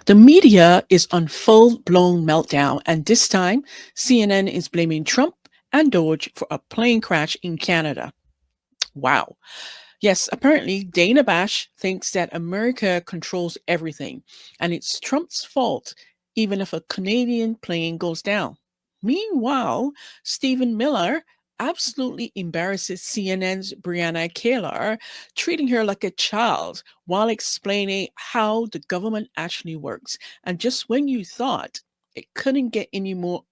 The media is on full-blown meltdown, and this time, CNN is blaming Trump and DOGE for a plane crash in Canada. Wow. Yes, apparently Dana Bash thinks that America controls everything, and it's Trump's fault even if a Canadian plane goes down. Meanwhile, Stephen Miller absolutely embarrasses CNN's Brianna Keilar, treating her like a child while explaining how the government actually works. And just when you thought it couldn't get any more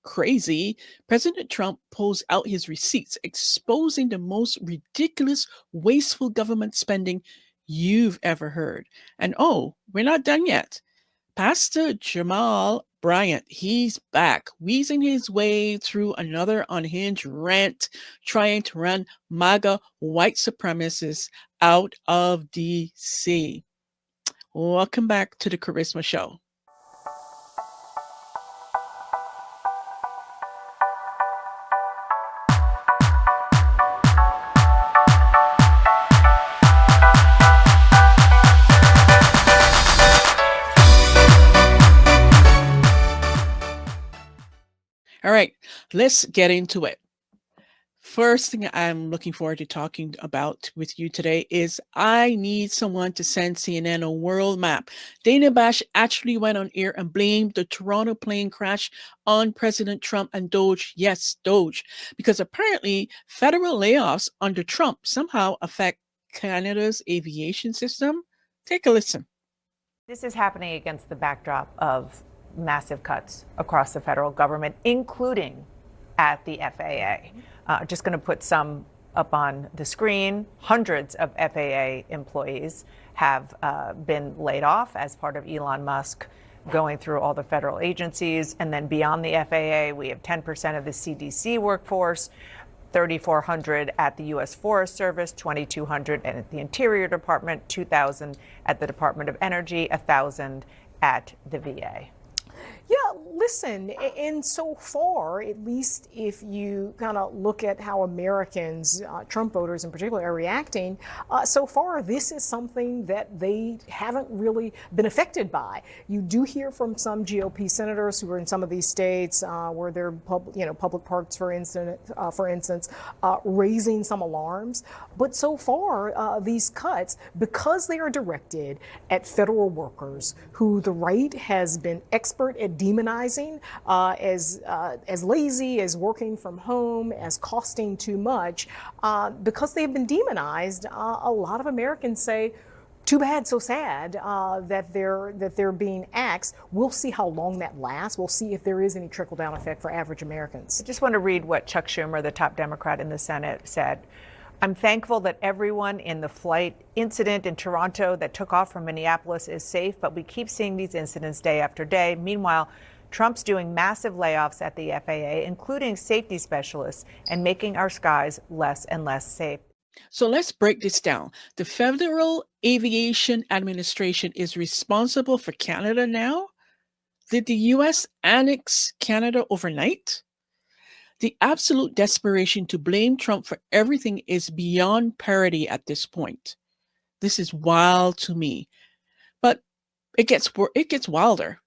crazy, President Trump pulls out his receipts, exposing the most ridiculous, wasteful government spending you've ever heard. And oh, we're not done yet. Pastor Jamal Bryant, he's back, wheezing his way through another unhinged rant, trying to run MAGA white supremacists out of DC. Welcome back to the Kharisma Show. All right, let's get into it. First thing I'm looking forward to talking about with you today is I need someone to send CNN a world map. Dana Bash actually went on air and blamed the Toronto plane crash on President Trump and DOGE. Yes, DOGE, because apparently federal layoffs under Trump somehow affect Canada's aviation system. Take a listen. This is happening against the backdrop of massive cuts across the federal government, including at the FAA. Just going to put some up on the screen. Hundreds of FAA employees have been laid off as part of Elon Musk going through all the federal agencies. And then beyond the FAA, we have 10% of the CDC workforce, 3,400 at the U.S. Forest Service, 2,200 at the Interior Department, 2,000 at the Department of Energy, 1,000 at the VA. Yeah, listen, and so far, at least if you kind of look at how Americans, Trump voters in particular, are reacting, so far this is something that they haven't really been affected by. You do hear from some GOP senators who are in some of these states where they're public parks, for instance, raising some alarms. But so far, these cuts, because they are directed at federal workers who the right has been expert at demonizing as lazy, as working from home, as costing too much, because they've been demonized. A lot of Americans say, too bad, so sad that they're being axed. We'll see how long that lasts. We'll see if there is any trickle-down effect for average Americans. I just want to read what Chuck Schumer, the top Democrat in the Senate, said. I'm thankful that everyone in the flight incident in Toronto that took off from Minneapolis is safe, but we keep seeing these incidents day after day. Meanwhile, Trump's doing massive layoffs at the FAA, including safety specialists, and making our skies less and less safe. So let's break this down. The Federal Aviation Administration is responsible for Canada now? Did the U.S. annex Canada overnight? The absolute desperation to blame Trump for everything is beyond parody at this point. This is wild to me. But it gets wilder.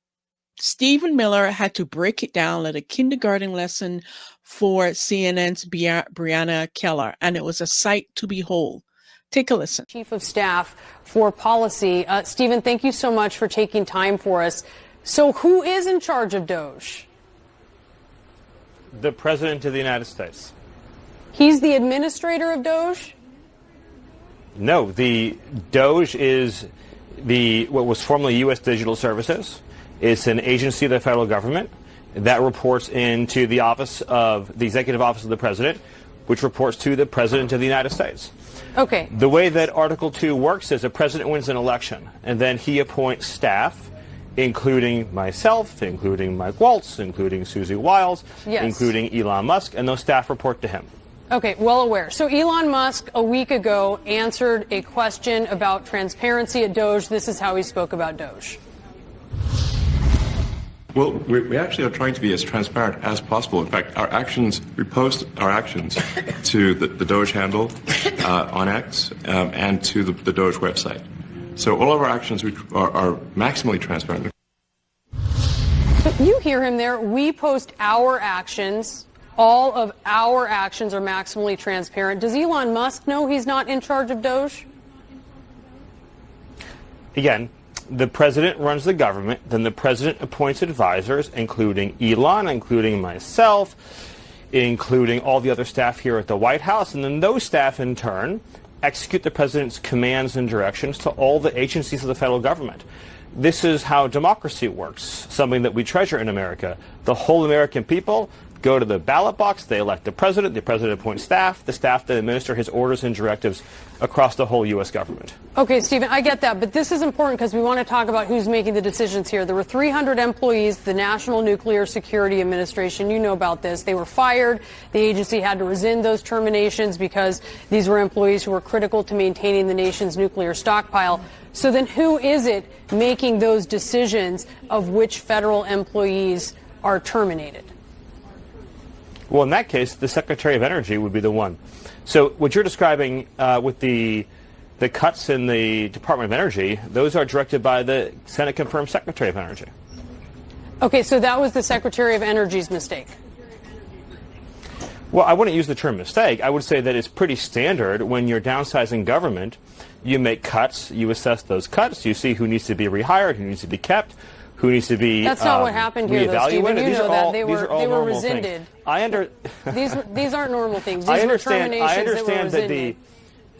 Stephen Miller had to break it down like a kindergarten lesson for CNN's Brianna Keilar, and it was a sight to behold. Take a listen. Chief of Staff for Policy. Stephen, thank you so much for taking time for us. So who is in charge of DOGE? The President of the United States. He's the administrator of DOGE? No, the DOGE is what was formerly U.S. Digital Services. It's an agency of the federal government that reports into the Executive Office of the President, which reports to the President of the United States. Okay. The way that Article 2 works is the President wins an election, and then he appoints staff, including myself, including Mike Waltz, including Susie Wiles, yes, including Elon Musk, and those staff report to him. Okay, well aware. So Elon Musk a week ago answered a question about transparency at DOGE. This is how he spoke about DOGE. Well, we actually are trying to be as transparent as possible. In fact, we post our actions to the DOGE handle on X and to the DOGE website. So all of our actions are maximally transparent. You hear him there. We post our actions. All of our actions are maximally transparent. Does Elon Musk know he's not in charge of DOGE? Again, the president runs the government, then the president appoints advisors, including Elon, including myself, including all the other staff here at the White House, and then those staff in turn execute the president's commands and directions to all the agencies of the federal government. This is how democracy works, something that we treasure in America. The whole American people go to the ballot box, they elect the president appoints staff, the staff then administer his orders and directives across the whole U.S. government. Okay, Stephen, I get that, but this is important because we want to talk about who's making the decisions here. There were 300 employees, the National Nuclear Security Administration, you know about this. They were fired. The agency had to rescind those terminations because these were employees who were critical to maintaining the nation's nuclear stockpile. So then who is it making those decisions of which federal employees are terminated? Well, in that case, the Secretary of Energy would be the one. So what you're describing with the cuts in the Department of Energy, those are directed by the Senate-confirmed Secretary of Energy. Okay, so that was the Secretary of Energy's mistake. Well, I wouldn't use the term mistake. I would say that it's pretty standard when you're downsizing government. You make cuts, you assess those cuts, you see who needs to be rehired, who needs to be kept, who needs to be That's not what happened here, though, Stephen. You know that they were rescinded. These aren't normal things. These were terminations that were rescinded.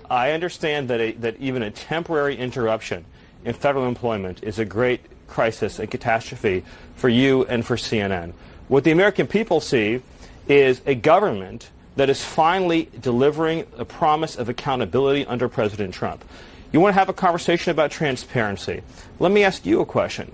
I understand that even a temporary interruption in federal employment is a great crisis and catastrophe for you and for CNN. What the American people see is a government that is finally delivering a promise of accountability under President Trump. You want to have a conversation about transparency. Let me ask you a question.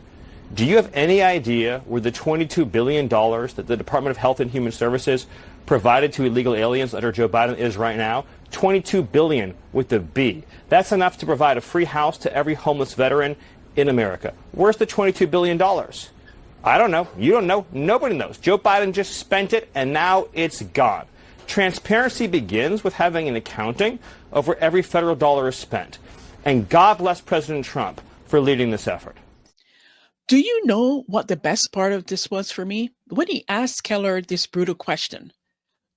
Do you have any idea where the $22 billion that the Department of Health and Human Services provided to illegal aliens under Joe Biden is right now? $22 billion with a B. That's enough to provide a free house to every homeless veteran in America. Where's the $22 billion? I don't know. You don't know. Nobody knows. Joe Biden just spent it, and now it's gone. Transparency begins with having an accounting of where every federal dollar is spent. And God bless President Trump for leading this effort. Do you know what the best part of this was for me? When he asked Keilar this brutal question,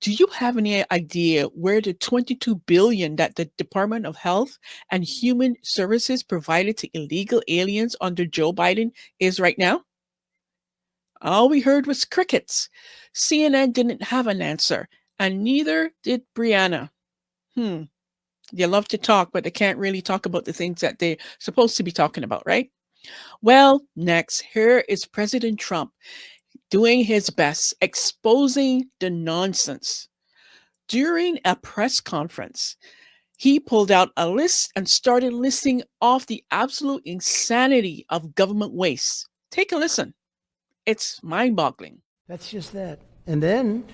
do you have any idea where the $22 billion that the Department of Health and Human Services provided to illegal aliens under Joe Biden is right now? All we heard was crickets. CNN didn't have an answer, and neither did Brianna. They love to talk, but they can't really talk about the things that they're supposed to be talking about, right? Well, next, here is President Trump doing his best, exposing the nonsense. During a press conference, he pulled out a list and started listing off the absolute insanity of government waste. Take a listen. It's mind-boggling. That's just that. And then,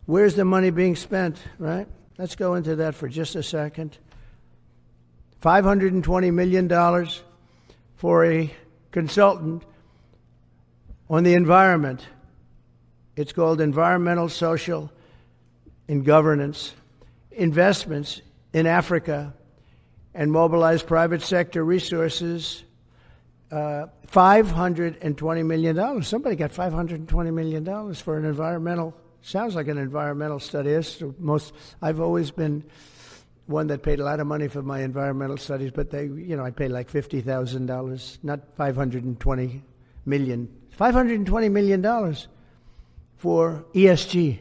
where's the money being spent, right? Let's go into that for just a second. $520 million for a consultant on the environment. It's called Environmental, Social, and Governance. Investments in Africa and mobilize private sector resources. $520 million. Somebody got $520 million for an environmental, sounds like an environmental study. I've always been one that paid a lot of money for my environmental studies, but I paid like $50,000, not $520 million. $520 million for ESG.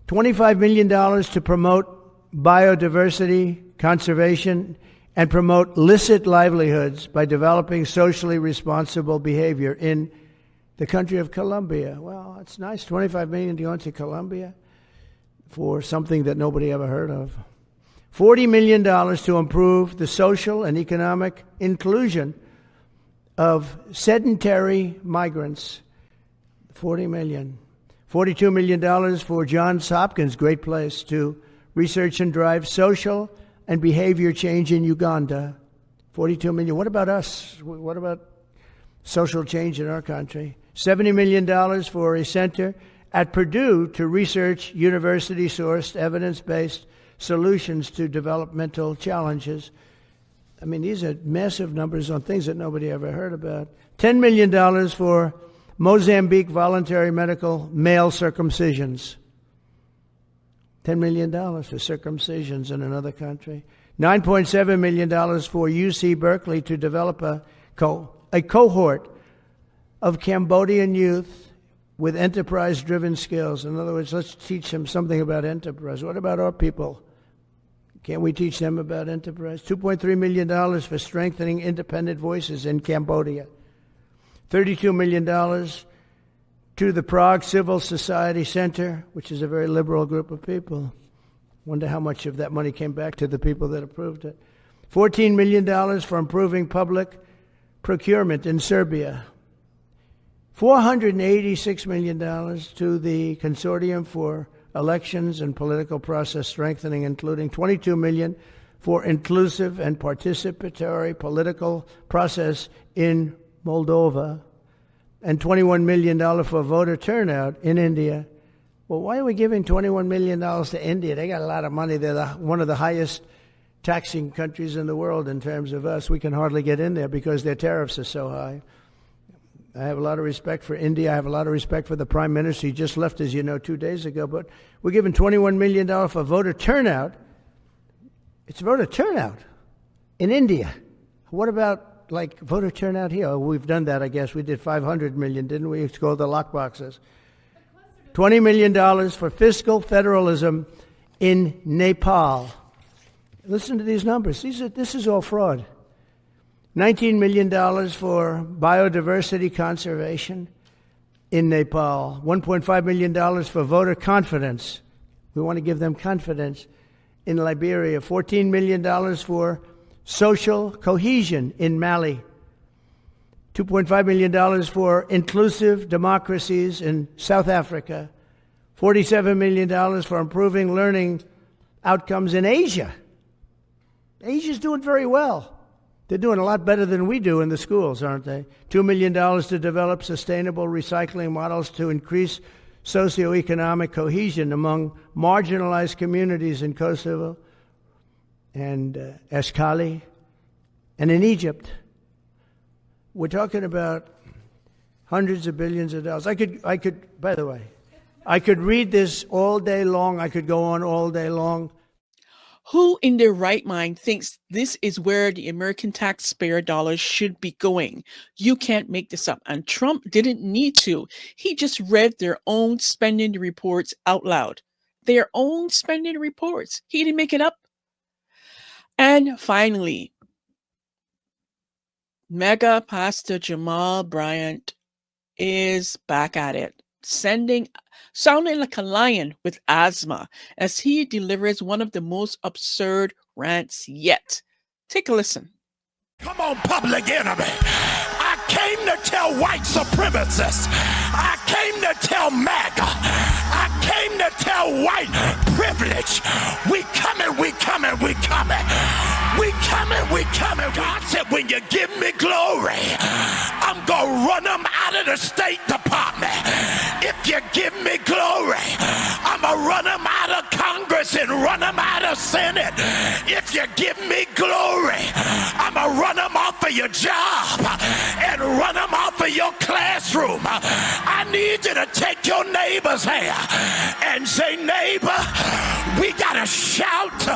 $25 million to promote biodiversity, conservation, and promote licit livelihoods by developing socially responsible behavior in the country of Colombia. Well, it's nice. $25 million to go into Colombia for something that nobody ever heard of. $40 million to improve the social and economic inclusion of sedentary migrants. $40 million. $42 million for Johns Hopkins, great place, to research and drive social and behavior change in Uganda. $42 million. What about us? What about social change in our country? $70 million for a center at Purdue to research university-sourced, evidence-based solutions to developmental challenges. I mean, these are massive numbers on things that nobody ever heard about. $10 million for Mozambique voluntary medical male circumcisions. $10 million for circumcisions in another country. $9.7 million for UC Berkeley to develop a cohort of Cambodian youth with enterprise-driven skills. In other words, let's teach them something about enterprise. What about our people? Can't we teach them about enterprise? $2.3 million for strengthening independent voices in Cambodia. $32 million to the Prague Civil Society Center, which is a very liberal group of people. Wonder how much of that money came back to the people that approved it. $14 million for improving public procurement in Serbia. $486 million to the Consortium for Elections and Political Process Strengthening, including $22 million for inclusive and participatory political process in Moldova, and $21 million for voter turnout in India. Well, why are we giving $21 million to India? They got a lot of money. They're one of the highest taxing countries in the world in terms of us. We can hardly get in there because their tariffs are so high. I have a lot of respect for India. I have a lot of respect for the Prime Minister. He just left, as you know, 2 days ago. But we're giving $21 million for voter turnout. It's voter turnout in India. What about, like, voter turnout here? Oh, we've done that, I guess. We did $500 million, didn't we? It's called the lockboxes. $20 million for fiscal federalism in Nepal. Listen to these numbers. This is all fraud. $19 million for biodiversity conservation in Nepal. $1.5 million for voter confidence. We want to give them confidence in Liberia. $14 million for social cohesion in Mali. $2.5 million for inclusive democracies in South Africa. $47 million for improving learning outcomes in Asia. Asia's doing very well. They're doing a lot better than we do in the schools, aren't they? $2 million to develop sustainable recycling models to increase socioeconomic cohesion among marginalized communities in Kosovo and Eskali and in Egypt. We're talking about hundreds of billions of dollars. I could, by the way, I could read this all day long. I could go on all day long. Who in their right mind thinks this is where the American taxpayer dollars should be going? You can't make this up. And Trump didn't need to. He just read their own spending reports out loud. Their own spending reports. He didn't make it up. And finally, MAGA Pastor Jamal Bryant is back at it, sounding like a lion with asthma as he delivers one of the most absurd rants yet. Take a listen. Come on, public enemy. I came to tell white supremacists. I came to tell MAGA. I came to tell white privilege. We coming, we coming, we coming. We coming, we coming. God said, when you give me glory, I'm going to run them out of the State Department. If you give me glory, I'm going to run them out of Congress and run them out of Senate. If you give me glory, I'm going to run them off of your job and run them off of your classroom. I need you to take your neighbor's hand and say, neighbor, we got to shout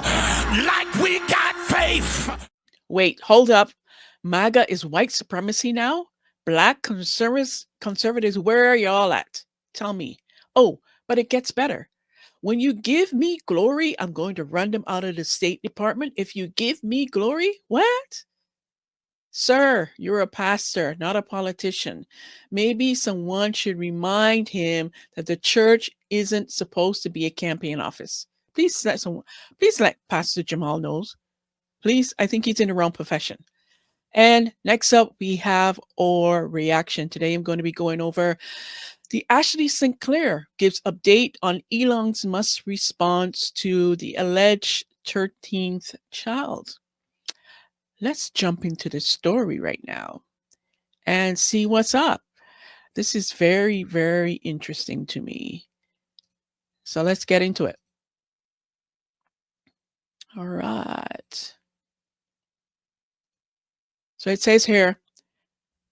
like we got faith. Wait, hold up. MAGA is white supremacy now? Black conservatives, where are y'all at? Tell me. Oh, but it gets better. When you give me glory, I'm going to run them out of the State Department. If you give me glory, what? Sir, you're a pastor, not a politician. Maybe someone should remind him that the church isn't supposed to be a campaign office. Please let Pastor Jamal knows. Please, I think he's in the wrong profession. And next up, we have our reaction. Today, I'm going to be going over the Ashley Sinclair gives update on Elon Musk's response to the alleged 13th child. Let's jump into the story right now and see what's up. This is very, very interesting to me. So let's get into it. All right. So it says here,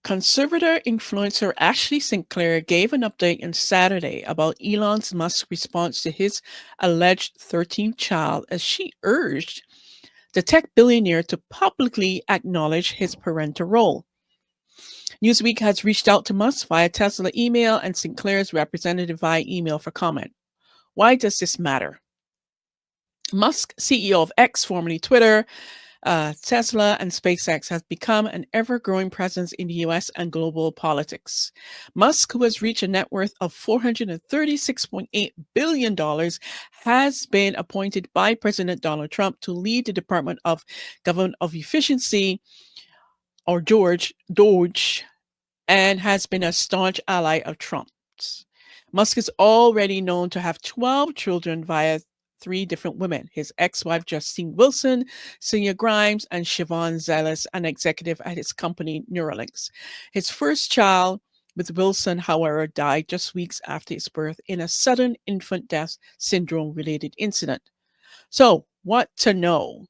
conservator influencer Ashley Sinclair gave an update on Saturday about Elon Musk's response to his alleged 13th child as she urged the tech billionaire to publicly acknowledge his parental role. Newsweek has reached out to Musk via Tesla email and Sinclair's representative via email for comment. Why does this matter? Musk, CEO of X, formerly Twitter, Tesla, and SpaceX, has become an ever-growing presence in the U.S. and global politics. Musk, who has reached a net worth of $436.8 billion, has been appointed by President Donald Trump to lead the Department of Government of Efficiency, or DOGE, and has been a staunch ally of Trump's. Musk is already known to have 12 children via 3 different women: his ex-wife Justine Wilson, Celia Grimes, and Siobhan Zealous, an executive at his company Neuralinks. His first child with Wilson, however, died just weeks after his birth in a sudden infant death syndrome-related incident. So, what to know?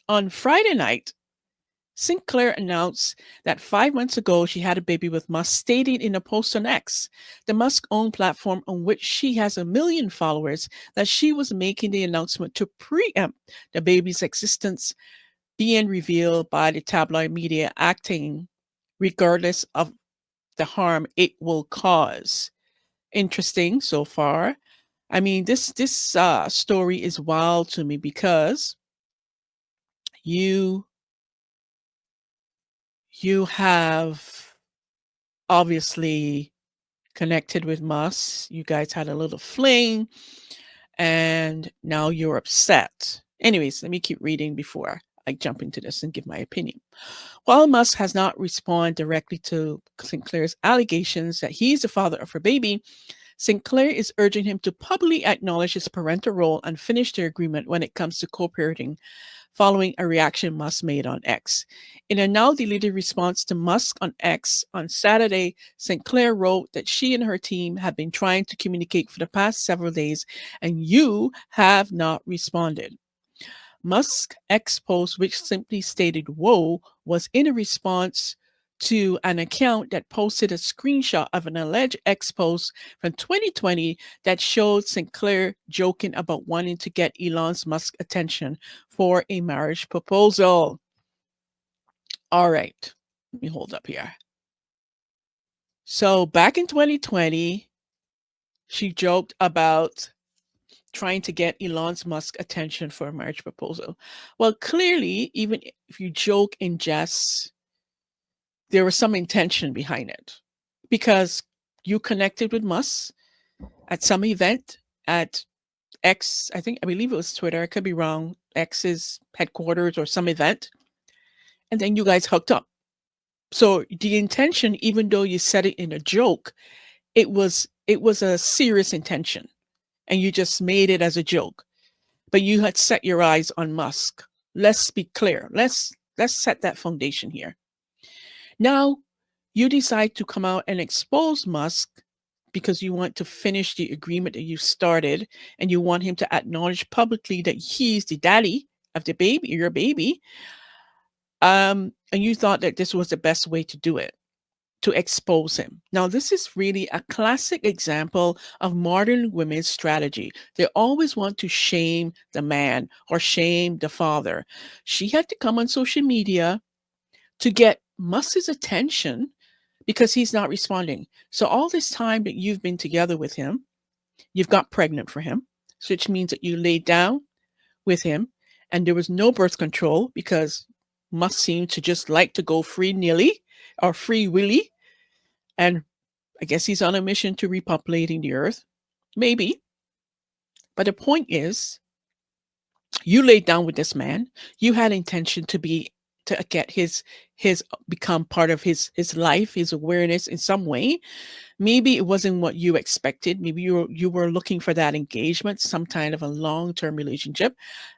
On Friday night, Sinclair announced that 5 months ago she had a baby with Musk, stating in a post on X, the Musk-owned platform on which she has 1 million followers, that she was making the announcement to preempt the baby's existence being revealed by the tabloid media, acting regardless of the harm it will cause. Interesting so far. I mean, this story is wild to me because you have obviously connected with Musk. You guys had a little fling, and now you're upset. Anyways, let me keep reading before I jump into this and give my opinion. While Musk has not responded directly to Sinclair's allegations that he's the father of her baby, Sinclair is urging him to publicly acknowledge his parental role and finish their agreement when it comes to co-parenting, following a reaction Musk made on X. In a now deleted response to Musk on X on Saturday, Sinclair wrote that she and her team have been trying to communicate for the past several days and you have not responded. Musk's X post, which simply stated "whoa," was in a response to an account that posted a screenshot of an alleged X post from 2020 that showed Sinclair joking about wanting to get Elon Musk's attention for a marriage proposal. All right, let me hold up here. So back in 2020, she joked about trying to get Elon Musk's attention for a marriage proposal. Well, clearly, even if you joke in jest, there was some intention behind it, because you connected with Musk at some event at X, I believe it was Twitter, I could be wrong, X's headquarters or some event, and then you guys hooked up. So the intention, even though you said it in a joke, it was a serious intention, and you just made it as a joke. But you had set your eyes on Musk. Let's be clear. Let's set that foundation here. Now, you decide to come out and expose Musk because you want to finish the agreement that you started, and you want him to acknowledge publicly that he's the daddy of the baby, your baby. And you thought that this was the best way to do it, to expose him. Now, this is really a classic example of modern women's strategy. They always want to shame the man or shame the father. She had to come on social media to get Musk's attention because he's not responding. So all this time that you've been together with him, you've got pregnant for him, which means that you laid down with him and there was no birth control because Musk seemed to just like to go free-nilly or free-willy. And I guess he's on a mission to repopulating the earth. Maybe. But the point is, you laid down with this man. You had intention to get his become part of his life, his awareness in some way. Maybe it wasn't what you expected. Maybe you were looking for that engagement, some kind of a long-term relationship,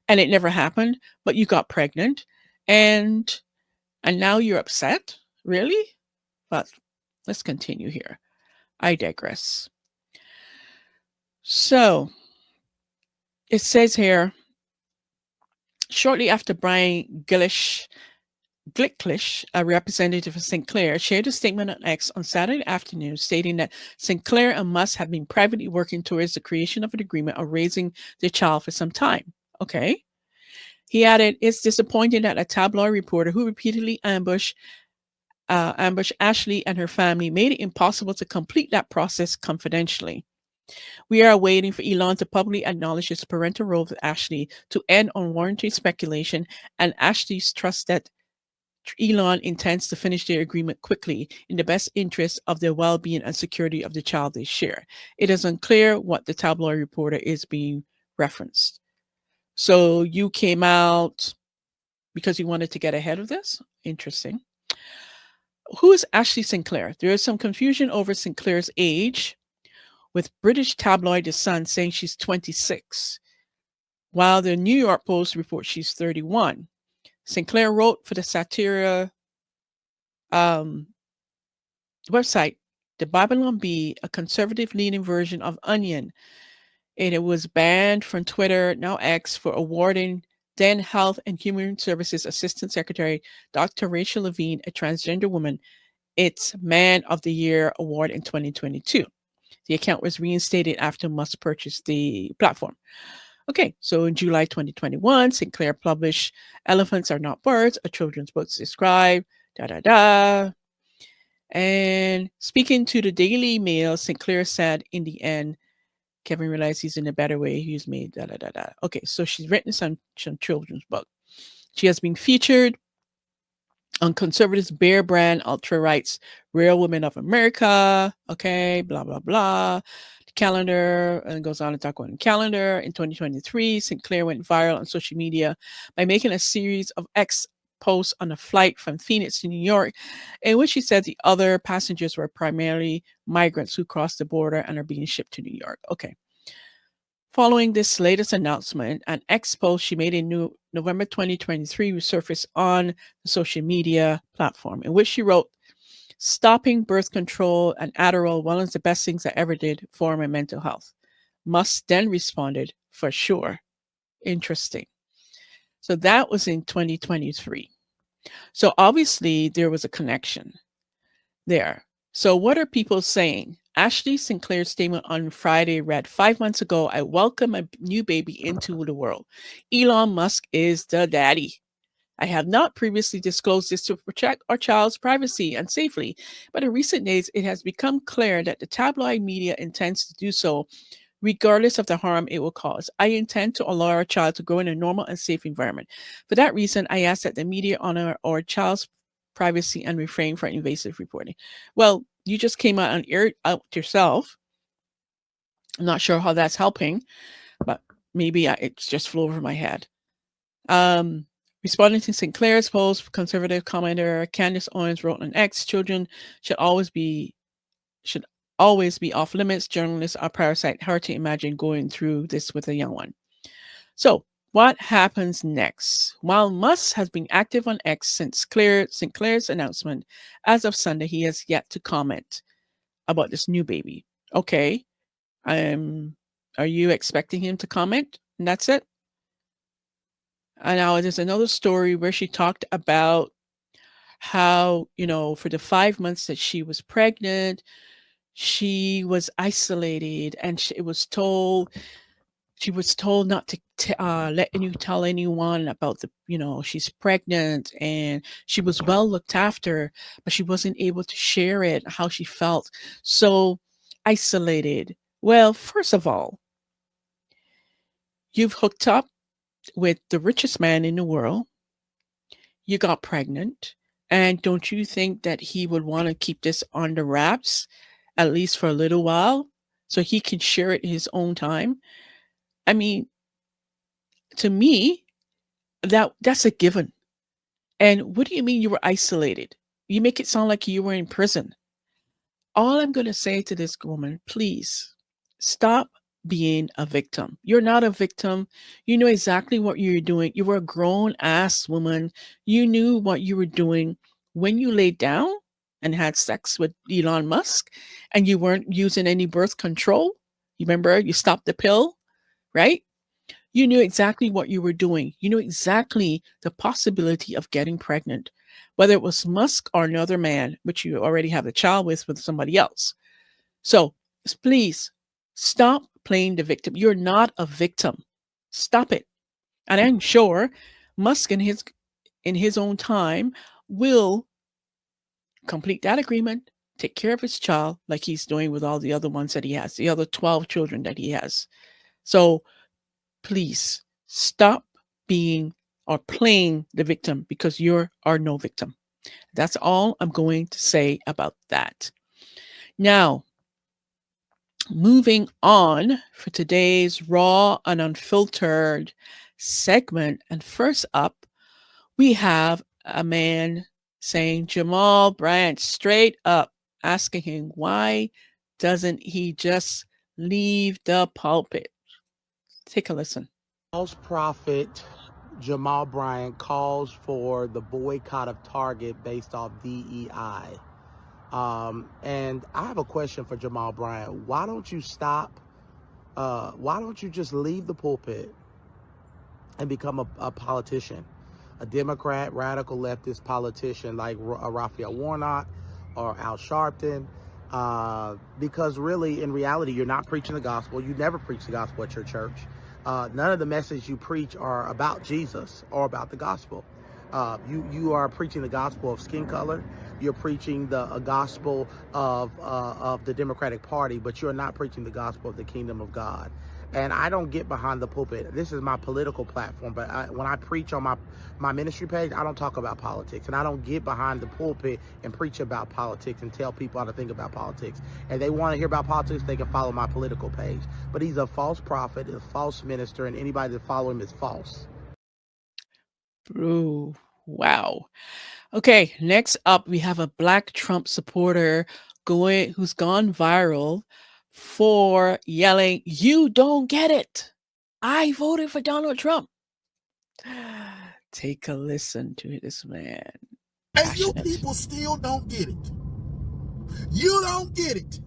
and it never happened, but you got pregnant, and now you're upset? Really? But let's continue here. I digress. So it says here, shortly after Brian Gilish Glicklish, a representative of Sinclair, shared a statement on X on Saturday afternoon stating that Sinclair and Musk have been privately working towards the creation of an agreement of raising their child for some time. Okay. He added, "It's disappointing that a tabloid reporter who repeatedly ambushed Ashley and her family made it impossible to complete that process confidentially. We are waiting for Elon to publicly acknowledge his parental role with Ashley to end unwarranted speculation and Ashley's trust that Elon intends to finish their agreement quickly in the best interest of the well-being and security of the child they share. It is unclear what the tabloid reporter is being referenced." So you came out because you wanted to get ahead of this? Interesting. Who is Ashley Sinclair? There is some confusion over Sinclair's age, with British tabloid The Sun saying she's 26, while the New York Post reports she's 31. Sinclair wrote for the satire website, The Babylon Bee, a conservative leaning version of Onion, and it was banned from Twitter, now X, for awarding then Health and Human Services Assistant Secretary Dr. Rachel Levine, a transgender woman, its Man of the Year award in 2022. The account was reinstated after Musk purchased the platform. Okay, so in July 2021, Sinclair published Elephants Are Not Birds, a children's book described, And speaking to the Daily Mail, Sinclair said in the end, Kevin realized he's in a better way. He's made Okay, so she's written some children's book. She has been featured on conservatives' Bear Brand, Ultra Rights, Real Women of America. Okay, blah, blah, blah. The calendar, and goes on to talk about the calendar. In 2023, Sinclair went viral on social media by making a series of X posts on a flight from Phoenix to New York, in which she said the other passengers were primarily migrants who crossed the border and are being shipped to New York. Okay. Following this latest announcement, an X post she made in November 2023 resurfaced on the social media platform, in which she wrote, "Stopping birth control and Adderall, one of the best things I ever did for my mental health." Musk then responded, "For sure." Interesting. So that was in 2023. So obviously there was a connection there. So what are people saying? Ashley Sinclair's statement on Friday read, 5 months ago, I welcome a new baby into the world. Elon Musk is the daddy. I have not previously disclosed this to protect our child's privacy and safely, but in recent days, it has become clear that the tabloid media intends to do so regardless of the harm it will cause. I intend to allow our child to grow in a normal and safe environment. For that reason, I ask that the media honor our child's privacy and refrain from invasive reporting. Well, you just came out and aired out yourself. I'm not sure how that's helping, but maybe it just flew over my head. Responding to Sinclair's post, conservative commenter Candace Owens wrote on X, children should always be off limits. Journalists are parasite. Hard to imagine going through this with a young one. So what happens next? While Musk has been active on X since Sinclair's announcement, as of Sunday, he has yet to comment about this new baby. Okay. Are you expecting him to comment? And that's it? And now there's another story where she talked about how, for the 5 months that she was pregnant, she was isolated and she was told not to tell anyone about she's pregnant, and she was well looked after, but she wasn't able to share it, how she felt. So isolated. Well, first of all, you've hooked up with the richest man in the world. You got pregnant. And don't you think that he would want to keep this on the wraps, at least for a little while, so he can share it in his own time? I mean, to me, that's a given. And what do you mean you were isolated? You make it sound like you were in prison. All I'm going to say to this woman, please stop being a victim. You're not a victim. You know exactly what you're doing. You were a grown ass woman. You knew what you were doing when you laid down and had sex with Elon Musk, and you weren't using any birth control. You remember you stopped the pill, right? You knew exactly what you were doing. You knew exactly the possibility of getting pregnant. whether it was Musk or another man, which you already have a child with somebody else. So please stop playing the victim. You're not a victim. Stop it. And I'm sure Musk in his own time will complete that agreement, take care of his child like he's doing with all the other ones that he has, the other 12 children that he has. So please stop being or playing the victim, because you are no victim. That's all I'm going to say about that. Now, moving on for today's raw and unfiltered segment. And first up, we have a man saying, Jamal Bryant straight up asking him, why doesn't he just leave the pulpit? Take a listen. False prophet Jamal Bryant calls for the boycott of Target based off DEI. And I have a question for Jamal Bryant. Why don't you stop? Why don't you just leave the pulpit and become a politician? A Democrat, radical leftist politician like Raphael Warnock or Al Sharpton. Because really, in reality, you're not preaching the gospel. You never preach the gospel at your church. None of the messages you preach are about Jesus or about the gospel. You are preaching the gospel of skin color. You're preaching the gospel of the Democratic Party, but you're not preaching the gospel of the kingdom of God. And I don't get behind the pulpit. This is my political platform, but when I preach on my ministry page, I don't talk about politics. And I don't get behind the pulpit and preach about politics and tell people how to think about politics. And they want to hear about politics, they can follow my political page. But he's a false prophet, a false minister, and anybody that follow him is false. Ooh, wow. Okay, next up, we have a Black Trump supporter who's gone viral for yelling, "You don't get it. I voted for Donald Trump." Take a listen to this man. And you people still don't get it. You don't get it.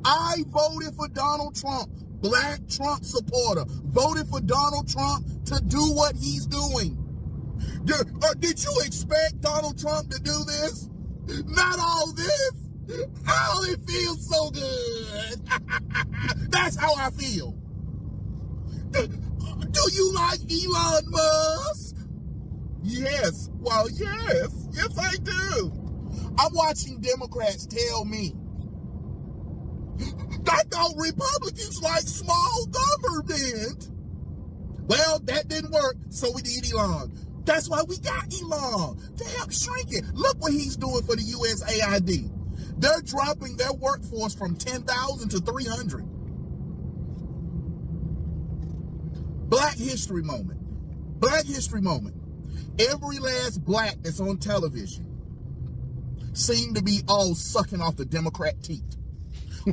I voted for Donald Trump. Black Trump supporter. Voted for Donald Trump to do what he's doing. Did you expect Donald Trump to do this? Not all this. Oh, it feels so good. That's how I feel. Do you like Elon Musk? Yes. Well, yes. Yes, I do. I'm watching Democrats tell me, I thought Republicans like small government. Well, that didn't work, so we need Elon. That's why we got Elon, to help shrink it. Look what he's doing for the USAID. They're dropping their workforce from 10,000 to 300. Black History Moment. Black History Moment. Every last black that's on television seem to be all sucking off the Democrat teeth.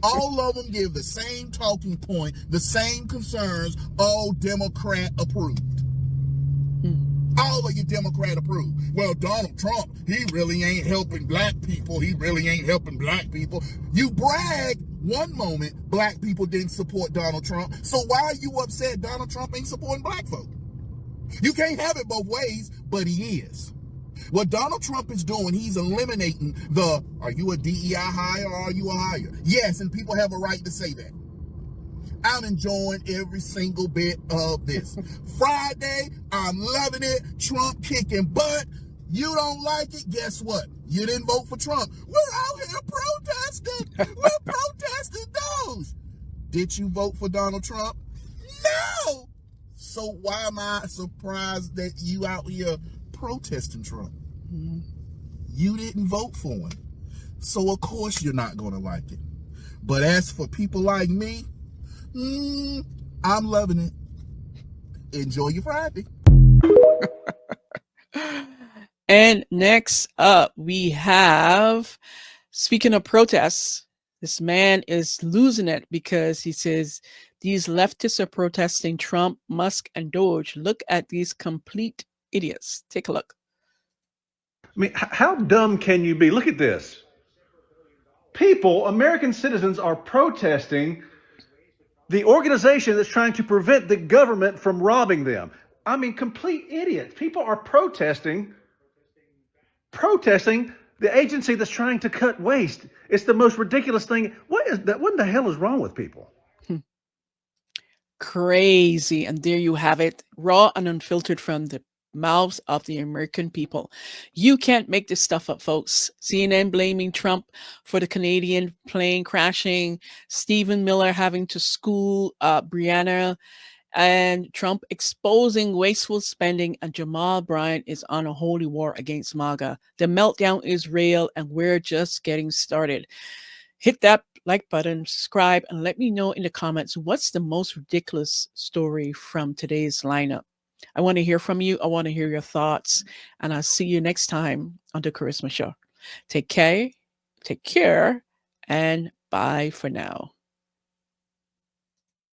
All of them give the same talking point, the same concerns, all Democrat approved. All of you Democrat approved. Well, Donald Trump, he really ain't helping black people. He really ain't helping black people. You brag one moment black people didn't support Donald Trump. So why are you upset Donald Trump ain't supporting black folk? You can't have it both ways, but he is. What Donald Trump is doing, he's eliminating are you a DEI hire or are you a hire? Yes, and people have a right to say that. I'm enjoying every single bit of this. Friday, I'm loving it. Trump kicking butt. You don't like it? Guess what? You didn't vote for Trump. We're out here protesting. We're protesting those. Did you vote for Donald Trump? No. So why am I surprised that you out here protesting Trump? You didn't vote for him. So of course you're not going to like it. But as for people like me, I'm loving it. Enjoy your Friday. And next up, we have, speaking of protests, this man is losing it because he says these leftists are protesting Trump, Musk, and DOGE. Look at these complete idiots. Take a look. I mean, how dumb can you be? Look at this. People, American citizens, are protesting the organization that's trying to prevent the government from robbing them. I mean, complete idiots. People are protesting protesting the agency that's trying to cut waste. It's the most ridiculous thing. What is that? What in the hell is wrong with people? Crazy. And there you have it, raw and unfiltered from the mouths of the American people. You can't make this stuff up, folks. CNN blaming Trump for the Canadian plane crashing, Stephen Miller having to school Brianna, and Trump exposing wasteful spending, and Jamal Bryant is on a holy war against MAGA. The meltdown is real, and we're just getting started. Hit that like button, subscribe, and let me know in the comments what's the most ridiculous story from today's lineup. I want to hear from you. I want to hear your thoughts, and I'll see you next time on the Kharisma Show. Take care, and bye for now.